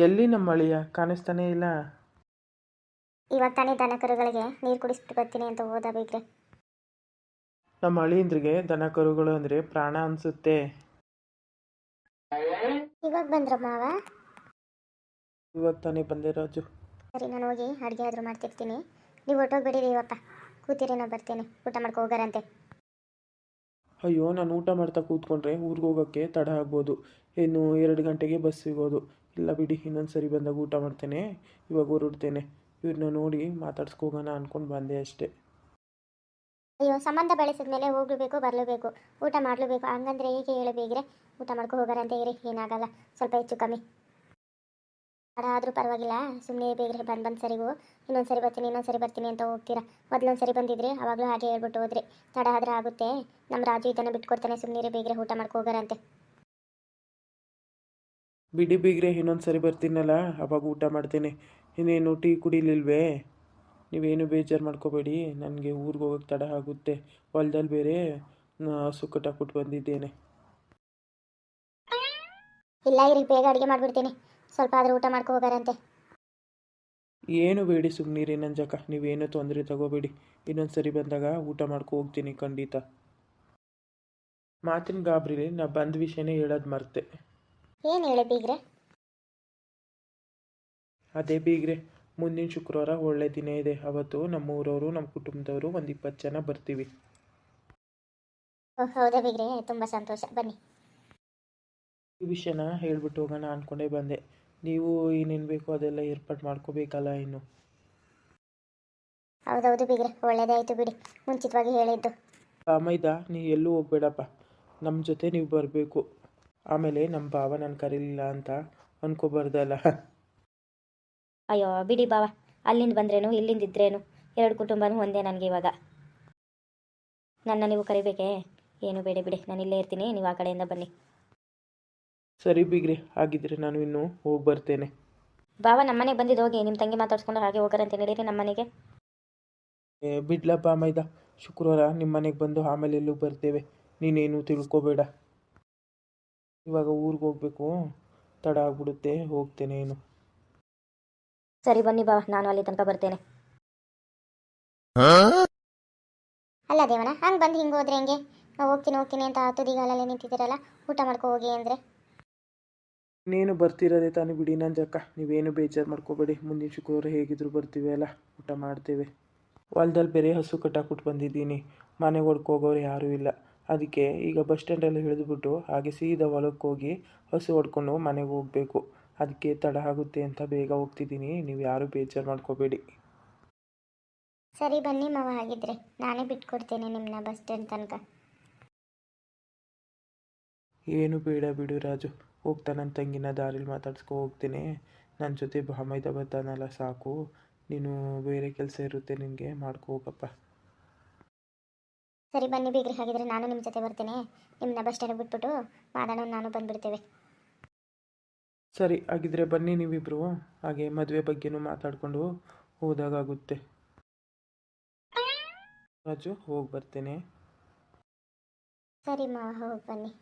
ಎಲ್ಲಿ ನಮ್ಮ ಅಳಿಯ ಕಾಣಿಸ್ತಾನೇ ಇಲ್ಲ. ಇವಾಗ ತಾನೇ ದನ ಕರುಗಳಿಗೆ ನೀರು ಕುಡಿಸ್ಬಿಟ್ಟು ಬರ್ತೀನಿ ಅಂತ ಹೋದ ಬೇಕ್ರೆ. ನಮ್ಮ ಅಳಿಯಂದ್ರಿಗೆ ದನ ಕರುಗಳು ಅಂದರೆ ಪ್ರಾಣ ಅನಿಸುತ್ತೆ. ಇವಾಗ ಬಂದ್ರ ಮಾವ? ಇವಾಗ ತಾನೇ ಬಂದೆ ರಾಜು. ಸರಿ, ನಾನು ಹೋಗಿ ಅಡುಗೆ ಆದರೂ ಮಾಡ್ತಿರ್ತೀನಿ. ನೀವು ಹೊಟ್ಟೋಗ್ಬಿಡಿ ದೇವಪ್ಪ, ಕೂತಿರಿ, ನಾವು ಬರ್ತೇನೆ. ಊಟ ಮಾಡ್ಕೊ ಹೋಗಾರಂತೆ. ಅಯ್ಯೋ, ನಾನು ಊಟ ಮಾಡ್ತಾ ಕೂತ್ಕೊಂಡ್ರೆ ಊರಿಗೆ ಹೋಗೋಕ್ಕೆ ತಡ ಆಗ್ಬೋದು. ಇನ್ನು 2 ಗಂಟೆಗೆ ಬಸ್ ಸಿಗೋದು. ಇಲ್ಲ ಬಿಡಿ, ಇನ್ನೊಂದು ಸರಿ ಬಂದಾಗ ಊಟ ಮಾಡ್ತೇನೆ. ಇವಾಗ ಹೊರಡ್ತೇನೆ. ಇವ್ರನ್ನ ನೋಡಿ ಮಾತಾಡ್ಸ್ಕೋಗೋಣ ಅಂದ್ಕೊಂಡು ಬಂದೆ ಅಷ್ಟೇ. ಅಯ್ಯೋ, ಸಂಬಂಧ ಬೆಳೆಸಿದ ಮೇಲೆ ಹೋಗ್ಲೇಬೇಕು, ಬರಲೇಬೇಕು, ಊಟ ಮಾಡಲೇಬೇಕು. ಹಂಗಂದ್ರೆ ಹೇಗೆ ಹೇಳಿ ಬೇಗ್ರೆ? ಊಟ ಮಾಡ್ಕೊ ಹೋಗಾರಂತೆ ಇರಿ, ಏನಾಗಲ್ಲ, ಸ್ವಲ್ಪ ಹೆಚ್ಚು ಕಮ್ಮಿ ತಡ ಆದರೂ ಪರವಾಗಿಲ್ಲ. ಸುಮ್ಮನೆ ಬೇಗ್ರೆ ಬಂದು ಸರಿಗೂ ಇನ್ನೊಂದು ಸರಿ ಬರ್ತೀನಿ, ಇನ್ನೊಂದು ಸರಿ ಬರ್ತೀನಿ ಅಂತ ಹೋಗ್ತೀರಾ. ಮೊದಲೊಂದು ಸರಿ ಬಂದಿದ್ರಿ, ಅವಾಗಲೂ ಹಾಗೆ ಹೇಳ್ಬಿಟ್ಟು ಹೋದ್ರಿ. ತಡ ಆದ್ರೆ ಆಗುತ್ತೆ. ನಮ್ಮ ರಾಜು ಇದನ್ನು ಬಿಟ್ಕೊಡ್ತಾನೆ. ಸುಮ್ಮನೆ ಬೇಗ್ರೆ ಊಟ ಮಾಡ್ಕೊ ಹೋಗಾರಂತೆ. ಬಿಡಿ ಬೀಗ್ರೆ, ಇನ್ನೊಂದು ಸರಿ ಬರ್ತೀನಲ್ಲ ಅವಾಗ ಊಟ ಮಾಡ್ತೇನೆ. ಇನ್ನೇನು ಟೀ ಕುಡಿಲಿಲ್ವೇ? ನೀವೇನು ಬೇಜಾರು ಮಾಡ್ಕೋಬೇಡಿ. ನನಗೆ ಊರಿಗೆ ಹೋಗೋಕ್ಕೆ ತಡ ಆಗುತ್ತೆ. ಹೊಲದಲ್ಲಿ ಬೇರೆ ಹಸು ಕಟ್ಟಾಕ್ಬಿಟ್ಟು ಬಂದಿದ್ದೇನೆ. ಇಲ್ಲ ಇರಿ, ಬೇಗ ಅಡುಗೆ ಮಾಡಿಬಿಡ್ತೀನಿ. ಸ್ವಲ್ಪ ಆದರೂ ಊಟ ಮಾಡ್ಕೊ ಹೋಗಾರಂತೆ. ಏನು ಬೇಡಿ, ಸುಮ್ಮನಿರಿ ನಂಜಕ್ಕ. ನೀವೇನು ತೊಂದರೆ ತಗೋಬೇಡಿ. ಇನ್ನೊಂದು ಸರಿ ಬಂದಾಗ ಊಟ ಮಾಡ್ಕೊ ಹೋಗ್ತೀನಿ ಖಂಡಿತ. ಮಾತಿನ ಗಾಬ್ರಿಲಿ ನಾ ಬಂದ ವಿಷಯನೇ ಹೇಳೋದು ಮರ್ತೆ. ಏನು ಹೇಳಿ ಬೀಗ್ರೆ? ಅದೇ ಬೀಗ್ರೆ, ಮುಂದಿನ ಶುಕ್ರವಾರ ಒಳ್ಳೆ ದಿನ ಇದೆ. ಅವತ್ತು ನಮ್ಮ ಊರವರು, ನಮ್ಮ ಕುಟುಂಬದವರು ಒಂದು 20 ಜನ ಬರ್ತೀವಿ. ಹೌದಾ ಬೀಗ್ರೆ? ತುಂಬ ಸಂತೋಷ, ಬನ್ನಿ. ಈ ವಿಷಯನ ಹೇಳ್ಬಿಟ್ಟು ಹೋಗೋಣ ಅಂದ್ಕೊಂಡೇ ಬಂದೆ. ನೀವು ಏನೇನು ಬೇಕೋ ಅದೆಲ್ಲ ಏರ್ಪಾಡು ಮಾಡ್ಕೋಬೇಕಲ್ಲ ಇನ್ನು. ಹೌದೌದು ಬೀಗ್ರೆ, ಒಳ್ಳೇದಾಯಿತು ಬಿಡಿ, ಮುಂಚಿತವಾಗಿ ಹೇಳಿದ್ದು. ಮೈದಾ, ನೀ ಎಲ್ಲೂ ಹೋಗ್ಬೇಡಪ್ಪ. ನಮ್ಮ ಜೊತೆ ನೀವು ಬರಬೇಕು. ಆಮೇಲೆ ನಮ್ಮ ಭಾವ ನಾನು ಕರೀಲಿಲ್ಲ ಅಂತ ಅನ್ಕೋಬಾರ್ದಲ್ಲ. ಅಯ್ಯೋ ಬಿಡಿ ಬಾವ, ಅಲ್ಲಿಂದ ಬಂದ್ರೇನು ಇಲ್ಲಿಂದ ಇದ್ರೇನು 2 ಕುಟುಂಬನೂ ಒಂದೇ ನನಗೆ. ಇವಾಗ ನನ್ನ ನೀವು ಕರಿಬೇಕೇ? ಏನು ಬೇಡ ಬಿಡಿ, ನಾನು ಇಲ್ಲೇ ಇರ್ತೀನಿ, ನೀವು ಆ ಕಡೆಯಿಂದ ಬನ್ನಿ. ಸರಿ ಬೀಗ್ರೆ, ಹಾಗಿದ್ರೆ ನಾನು ಇನ್ನೂ ಹೋಗಿ ಬರ್ತೇನೆ. ಬಾವ ನಮ್ಮನೆಗೆ ಬಂದಿದ್ದು ಹೋಗಿ ನಿಮ್ಮ ತಂಗಿ ಮಾತಾಡ್ಸ್ಕೊಂಡು ಹಾಗೆ ಹೋಗಾರಂತೆ. ನಡೀರಿ ನಮ್ಮನೆಗೆ. ಬಿಡ್ಲಪ್ಪ ಮೈದಾ, ಶುಕ್ರವಾರ ನಿಮ್ಮ ಮನೆಗೆ ಬಂದು ಆಮೇಲೆ ಎಲ್ಲೂ ಬರ್ತೇವೆ. ನೀನೇನು ತಿಳ್ಕೊಬೇಡ. ಇವಾಗ ಊರಿಗೆ ಹೋಗ್ಬೇಕು, ತಡ ಆಗ್ಬಿಡುತ್ತೆ, ಹೋಗ್ತೇನೆ ಏನು. ಸರಿ ಬನ್ನಿ ಬಾವ, ನಾನು ಅಲ್ಲಿ ತನಕ ಬರ್ತೇನೆ. ಅಲ್ಲ ದೇವಣ್ಣ, ಹಂಗೆ ಬಂದು ಹಿಂಗೆ ಹೋದ್ರೆ ಹೆಂಗೆ? ನಾವು ಹೋಗ್ತೀನಿ ಹೋಗ್ತೀನಿ ಅಂತ ತುದಿಗಾಲಲ್ಲಿ ನಿಂತಿದ್ದೀರಲ್ಲ, ಊಟ ಮಾಡ್ಕೊ ಹೋಗಿ ಅಂದರೆ. ನೀನು ಬರ್ತಿರೋದೇ ತಾನೇ ಬಿಡಿ ನಂಜಕ್ಕ. ನೀವೇನು ಬೇಜಾರು ಮಾಡ್ಕೋಬೇಡಿ. ಮುಂದಿನ ಶುಕ್ರವಾರ ಹೇಗಿದ್ರು ಬರ್ತೀವಿ ಅಲ್ಲ, ಊಟ ಮಾಡ್ತೇವೆ. ಹೊಲದಲ್ಲಿ ಬೇರೆ ಹಸು ಕಟ್ಟಾಕ್ಬಿಟ್ಟು ಬಂದಿದ್ದೀನಿ. ಮನೆಗೆ ಹೊಡ್ಕೋಗೋರು ಯಾರೂ ಇಲ್ಲ. ಅದಕ್ಕೆ ಈಗ ಬಸ್ ಸ್ಟ್ಯಾಂಡಲ್ಲಿ ಇಳಿದ್ಬಿಟ್ಟು ಹಾಗೆ ಸೀದಾ ಹೊಲಕ್ಕೆ ಹೋಗಿ ಹಸು ಹೊಡ್ಕೊಂಡು ಮನೆಗೆ ಹೋಗಬೇಕು. ಅದಕ್ಕೆ ತಡ ಆಗುತ್ತೆ ಅಂತ ಬೇಗ ಹೋಗ್ತಿದ್ದೀನಿ. ನೀವು ಯಾರೂ ಬೇಜಾರು ಮಾಡ್ಕೋಬೇಡಿ. ಸರಿ ಬನ್ನಿ ಮಾವ, ಆಗಿದ್ರೆ ನಾನೇ ಬಿಟ್ಕೊಡ್ತೇನೆ ನಿಮ್ಮನ್ನ ಬಸ್ ಸ್ಟ್ಯಾಂಡ್ ತನಕ. ಏನು ಬೇಡ ಬಿಡು ರಾಜು. ಹೋಗ್ತಾ ನನ್ನ ತಂಗಿನ ದಾರಿಲಿ ಮಾತಾಡ್ಸ್ಕೊ ಹೋಗ್ತೇನೆ. ನನ್ನ ಜೊತೆ ಮೈದಾ ಬರ್ತಾನಲ್ಲ, ಸಾಕು. ನೀನು ಬೇರೆ ಕೆಲಸ ಇರುತ್ತೆ ನಿನಗೆ, ಮಾಡ್ಕೊ ಹೋಗಪ್ಪ. ಸರಿ ಬನ್ನಿ ಬೀಗ್ರಿ, ಹಾಗಿದ್ರೆ ನಾನು ನಿಮ್ಮ ಜೊತೆ ಬರ್ತೇನೆ. ನಿಮ್ಮನ್ನ ಬಸ್ ಸ್ಟ್ಯಾಂಡಿಗೆ ಬಿಟ್ಬಿಟ್ಟು ಮಾದಣ್ಣ ನಾನು ಬಂದುಬಿಡ್ತೇವೆ. ಸರಿ, ಹಾಗಿದ್ರೆ ಬನ್ನಿ ನೀವಿಬ್ಬರು. ಹಾಗೆ ಮದುವೆ ಬಗ್ಗೆನೂ ಮಾತಾಡಿಕೊಂಡು ಹೋದಾಗುತ್ತೆ. ರಾಜು, ಹೋಗಿ ಬರ್ತೇನೆ. ಸರಿ ಮಾವ, ಹೋಗಿ ಬನ್ನಿ.